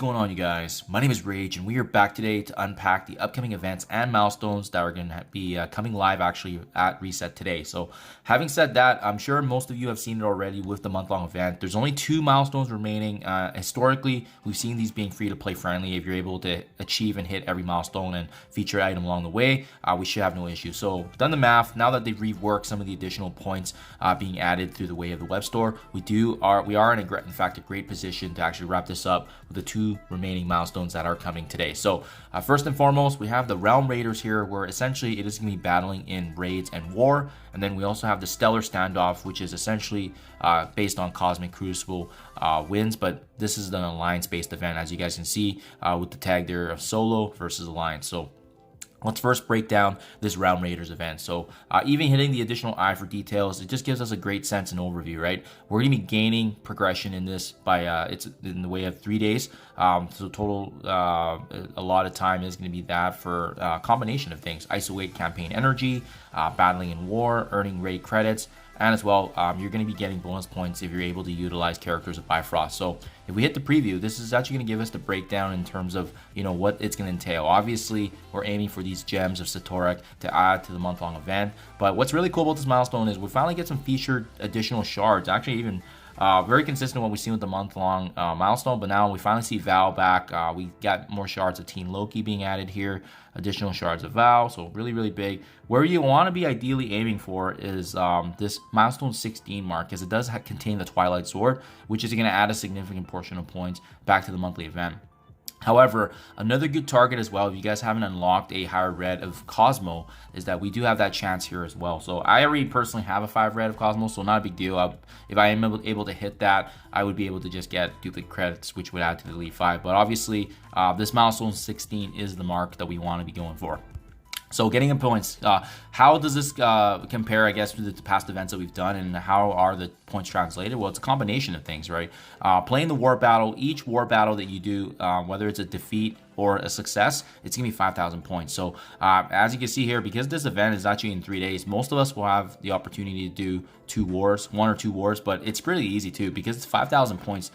going on, you guys? My name is Rayge, and we are back today to unpack the upcoming events and milestones that are going to be coming live actually at Reset today. So having said that, I'm sure most of you have seen it already with the month-long event. There's only 2 milestones remaining. Historically, we've seen these being free-to-play friendly. If you're able to achieve and hit every milestone and feature item along the way, we should have no issue. So done the math. Now that they've reworked some of the additional points being added through the way of the web store, we are in fact a great position to actually wrap this up with the 2 remaining milestones that are coming today. So first and foremost, we have the Realm Raiders here, where essentially it is going to be battling in raids and war. And then we also have the Stellar Standoff, which is essentially based on Cosmic Crucible wins, but this is an alliance-based event, as you guys can see with the tag there of solo versus alliance. So let's first break down this Realm Raiders event. So even hitting the additional eye for details, it just gives us a great sense and overview, right? We're going to be gaining progression in this by, it's in the way of 3 days. So total, a lot of time is going to be that for a combination of things. Iso-8 campaign energy, battling in war, earning raid credits, and as well, you're going to be getting bonus points if you're able to utilize characters of Bifrost. So if we hit the preview, this is actually going to give us the breakdown in terms of, what it's going to entail. Obviously, we're aiming for these gems of Satorek to add to the month-long event. But what's really cool about this milestone is we finally get some featured additional shards. Actually, even very consistent with what we've seen with the month-long milestone, but now we finally see Val back. We got more shards of Teen Loki being added here, additional shards of Val, so really, really big. Where you want to be ideally aiming for is this milestone 16 mark, because it does contain the Twilight Sword, which is going to add a significant portion of points back to the monthly event. However, another good target as well, if you guys haven't unlocked a higher red of Cosmo, is that we do have that chance here as well. So I already personally have a 5 red of Cosmo, so not a big deal. If I am able to hit that, I would be able to just get duplicate credits, which would add to the Elite 5. But obviously, this milestone 16 is the mark that we want to be going for. So getting in points, how does this compare, I guess, to the past events that we've done, and how are the points translated? Well, it's a combination of things, right? Playing the war battle, each war battle that you do, whether it's a defeat or a success, it's gonna be 5,000 points. So as you can see here, because this event is actually in 3 days, most of us will have the opportunity to do 1 or 2 wars, but it's pretty easy too, because it's 5,000 points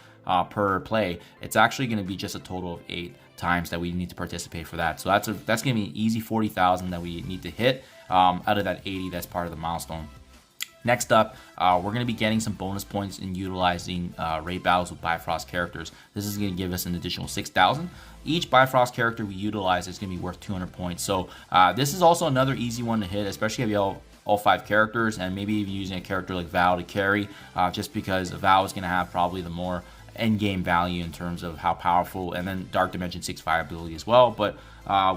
per play. It's actually going to be just a total of 8 times that we need to participate for that. So that's going to be an easy 40,000 that we need to hit out of that 80 that's part of the milestone. Next up, we're going to be getting some bonus points in utilizing raid battles with Bifrost characters. This is going to give us an additional 6,000. Each Bifrost character we utilize is going to be worth 200 points. So this is also another easy one to hit, especially if you have all 5 characters, and maybe even using a character like Val to carry, just because Val is going to have probably the more end game value in terms of how powerful, and then Dark Dimension 6 ability as well. But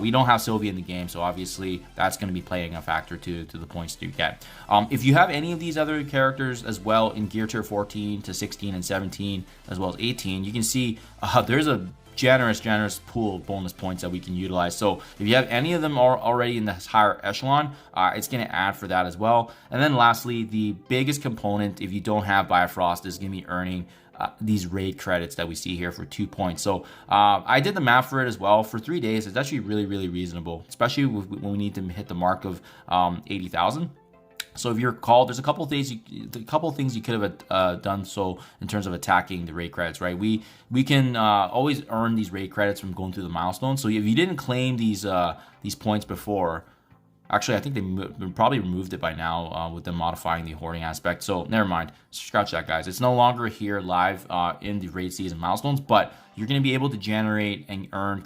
we don't have Sylvie in the game, so obviously that's going to be playing a factor to the points you get. If you have any of these other characters as well in gear tier 14 to 16 and 17 as well as 18, you can see there's a generous pool of bonus points that we can utilize. So if you have any of them already in this higher echelon, it's going to add for that as well. And then lastly, the biggest component, if you don't have Bifrost, is going to be earning these raid credits that we see here for 2 points. So I did the math for it as well. For 3 days, it's actually really, really reasonable, especially when we need to hit the mark of 80,000. So if you recall, there's a couple of things you could have done so in terms of attacking the raid credits, right? We can always earn these raid credits from going through the milestones. So if you didn't claim these points before, actually, I think they probably removed it by now with them modifying the hoarding aspect. So never mind. Scratch that, guys. It's no longer here live in the raid season milestones, but you're going to be able to generate and earn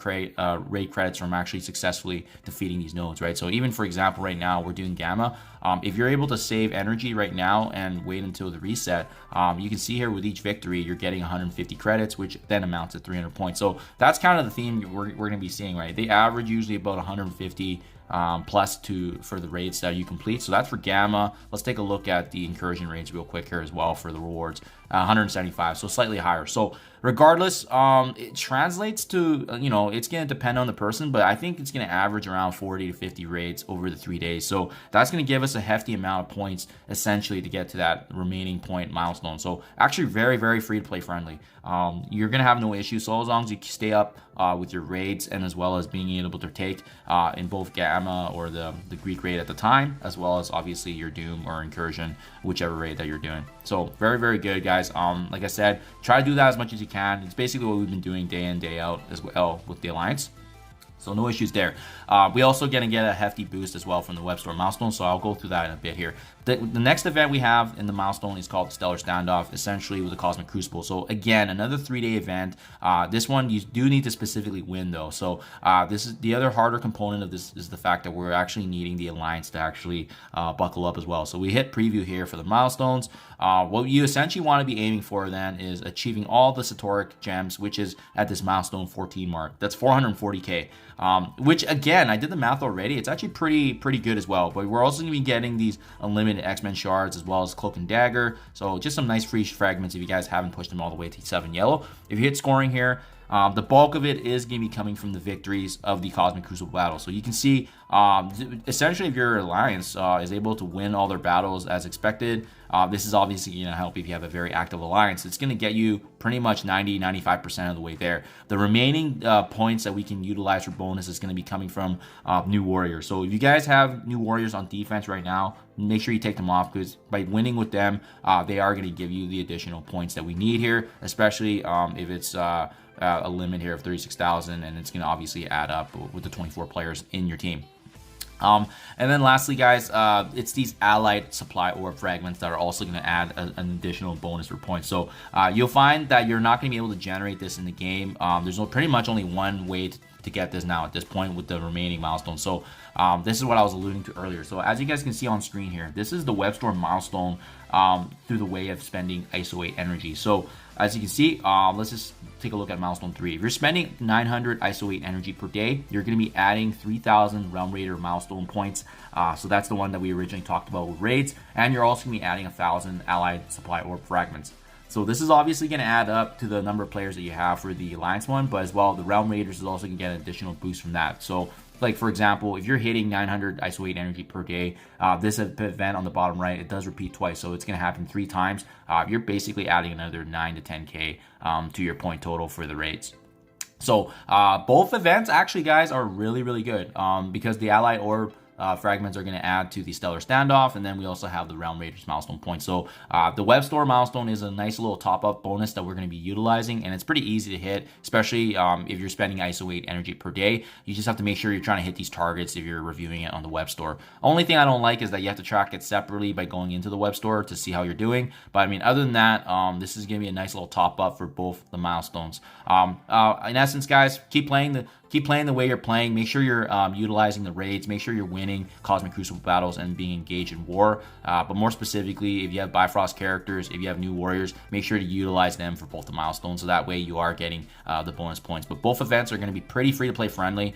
raid credits from actually successfully defeating these nodes, right? So even, for example, right now, we're doing Gamma. If you're able to save energy right now and wait until the reset, you can see here with each victory, you're getting 150 credits, which then amounts to 300 points. So that's kind of the theme we're going to be seeing, right? They average usually about 150 plus for the raids that you complete. So that's for Gamma. Let's take a look at the incursion raids real quick here as well for the rewards. 175, so slightly higher. So regardless, it translates to, it's going to depend on the person, but I think it's going to average around 40 to 50 raids over the 3 days. So that's going to give us a hefty amount of points essentially to get to that remaining point milestone. So actually very, very free to play friendly. You're going to have no issues. So as long as you stay up with your raids, and as well as being able to take in both Gamma or the Greek raid at the time, as well as obviously your Doom or Incursion, whichever raid that you're doing. So very, very good, guys. Like I said, try to do that as much as you can. It's basically what we've been doing day in, day out as well with the Alliance. So no issues there. We also gonna get a hefty boost as well from the web store milestone, so I'll go through that in a bit here. The next event we have in the milestone is called the Stellar Standoff, essentially with the Cosmic Crucible. So again, another 3-day event. This one you do need to specifically win though. So this is the other harder component of this, is the fact that we're actually needing the Alliance to actually buckle up as well. So we hit preview here for the milestones. What you essentially want to be aiming for then is achieving all the Satoric gems, which is at this milestone 14 mark. That's 440k. Which again, I did the math already. It's actually pretty good as well. But we're also going to be getting these unlimited X-Men shards as well as Cloak and Dagger. So just some nice free fragments if you guys haven't pushed them all the way to 7 yellow. If you hit scoring here, the bulk of it is going to be coming from the victories of the Cosmic Crucible battle. So you can see, essentially, if your Alliance is able to win all their battles as expected, this is obviously going to help if you have a very active Alliance. It's going to get you pretty much 90-95% of the way there. The remaining points that we can utilize for bonus is going to be coming from new warriors. So if you guys have new warriors on defense right now, make sure you take them off, because by winning with them, they are going to give you the additional points that we need here, especially if it's a limit here of 36,000, and it's going to obviously add up with the 24 players in your team. And then lastly, guys, it's these allied supply orb fragments that are also going to add an additional bonus for points. So you'll find that you're not going to be able to generate this in the game. There's pretty much only one way to get this now at this point with the remaining milestones. So this is what I was alluding to earlier. So as you guys can see on screen here, this is the web store milestone through the way of spending Iso-8 energy. So as you can see, let's just take a look at milestone 3. If you're spending 900 Iso-8 energy per day, you're going to be adding 3,000 Realm Raider milestone points. So that's the one that we originally talked about with raids. And you're also going to be adding 1,000 allied supply orb fragments. So this is obviously going to add up to the number of players that you have for the Alliance one, but as well, the Realm Raiders is also going to get an additional boost from that. So like, for example, if you're hitting 900 Iso-8 energy per day, this event on the bottom right, it does repeat twice. So it's going to happen 3 times. You're basically adding another 9 to 10k to your point total for the raids. So both events actually, guys, are really good because the Allied Orb fragments are going to add to the Stellar Standoff, and then we also have the Realm Raiders milestone points. So the web store milestone is a nice little top-up bonus that we're going to be utilizing, and it's pretty easy to hit, especially if you're spending Iso-8 energy per day. You just have to make sure you're trying to hit these targets if you're reviewing it on the web store. Only thing I don't like is that you have to track it separately by going into the web store to see how you're doing. But I mean, other than that, this is going to be a nice little top-up for both the milestones. In essence, guys, keep playing the way you're playing. Make sure you're utilizing the raids. Make sure you're winning Cosmic Crucible battles and being engaged in war. But more specifically, if you have Bifrost characters, if you have new warriors, make sure to utilize them for both the milestones. So that way you are getting the bonus points. But both events are going to be pretty free-to-play friendly,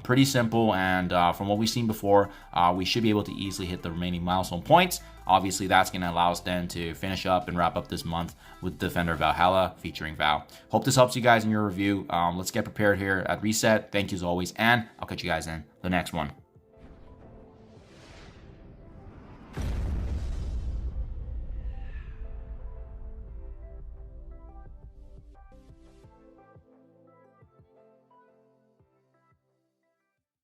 pretty simple. And from what we've seen before, we should be able to easily hit the remaining milestone points. Obviously, that's going to allow us then to finish up and wrap up this month with Defender of Valhalla featuring Val. Hope this helps you guys in your review. Let's get prepared here at Reset. Thank you as always, and I'll catch you guys in the next one.